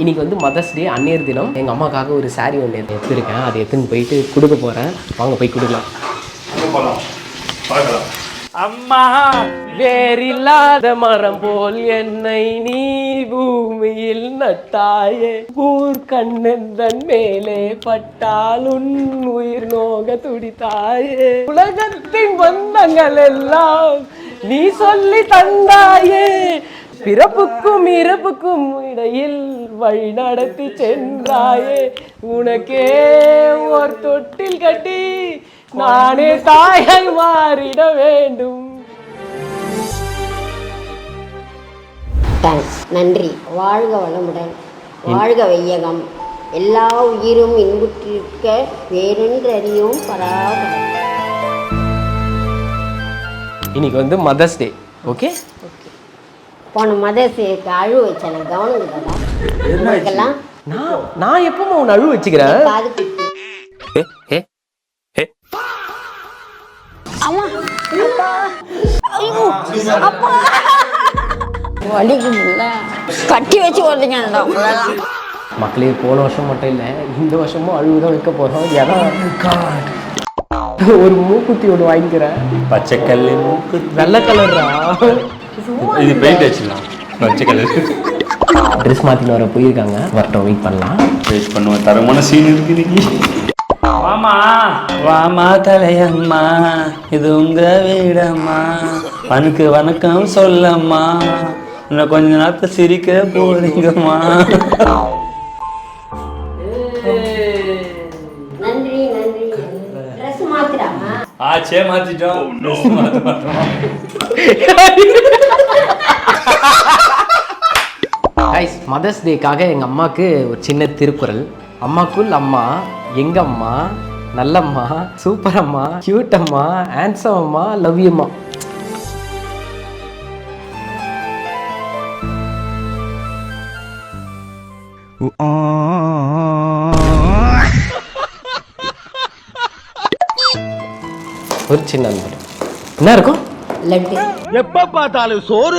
இன்னைக்கு வந்து மதர்ஸ் டே, அன்னையர் தினம். எங்கள் அம்மாக்காக ஒரு சாரீ ஒன்று எடுத்துருக்கேன். அதை எடுத்துன்னு போயிட்டு கொடுக்க போகிறேன். வாங்க போய் கொடுக்கலாம். அம்மா வேறில்லாத மரம் போல் என்னை நீ பூமியில் நட்டாயே, ஊர் கண்ணெந்தன் மேலே பட்டால் உன் உயிர் நோக துடித்தாயே, உலகத்தின் பந்தங்கள் எல்லாம் நீ சொல்லி தந்தாயே, பிறப்புக்கும் இறப்புக்கும் இடையில் வழி நடத்தி சென்றாயே, உனக்கே ஒரு தொட்டில் கட்டி நானே தாயாய் மாறிட வேண்டும். தேங்க்ஸ், நன்றி. வாழ்க வளமுடன், வாழ்க வையகம், எல்லா உயிரும் இன்புற்றிருக்க வேறென்றறியும் பராபரம். இன்னைக்கு வந்து மதர்ஸ் டே. Okay okay. போன மதர்ஸ் டேக்கு அழுவ வச்சேன், கவனம் இருக்குதெல்லாம். நான் எப்போ உன்னை அழுவ வச்சுக்கிறேன்? காது குத்தி. அம்மா அப்பா வலிக்குதுல்ல, கட்டி வச்சு ஓடுறீங்க மக்களே. போன வருஷம் மட்டும் இல்லை, இந்த வருஷமும் அழுவுதான் வைக்க போகிறோம். ஏன்னா ஒரு மூக்குத்தி ஒன்று வாங்கிக்கிறேன். பச்சை கல் மூக்கு, வெள்ளை கலர்ரா. இது பெயிண்ட் வச்சுக்கலாம். பச்சை கலர் ட்ரெஸ் மாற்றின்னு வர போயிருக்காங்க. வரட்டும், வெயிட் பண்ணலாம். வெயிட் பண்ணுவேன். தரமான சீன் இருக்கு. வாமா வாமா தலையம்மா, இது உங்க வீடம்மா, வனுக்கு வணக்கம் சொல்லம்மா, இன்னும் கொஞ்ச நேரத்தை சிரிக்க போறீங்கம்மா. நன்றி நன்றி. ட்ரெஸ் மாத்திராமா? ஆச்சே மாத்திட்டோம். மதர்ஸ் டேக்காக எங்கள் அம்மாவுக்கு ஒரு சின்ன திருக்குறள். அம்மாக்குள் அம்மா, எங்க அம்மா, நல்லம்மா, சூப்பர் அம்மா, கியூட் அம்மா, ஹேண்ட்ஸம் அம்மா, லவ் யூ அம்மா. ஒரு சின்ன என்ன இருக்கும்? லட்டு. எப்ப பார்த்தாலும் சோறு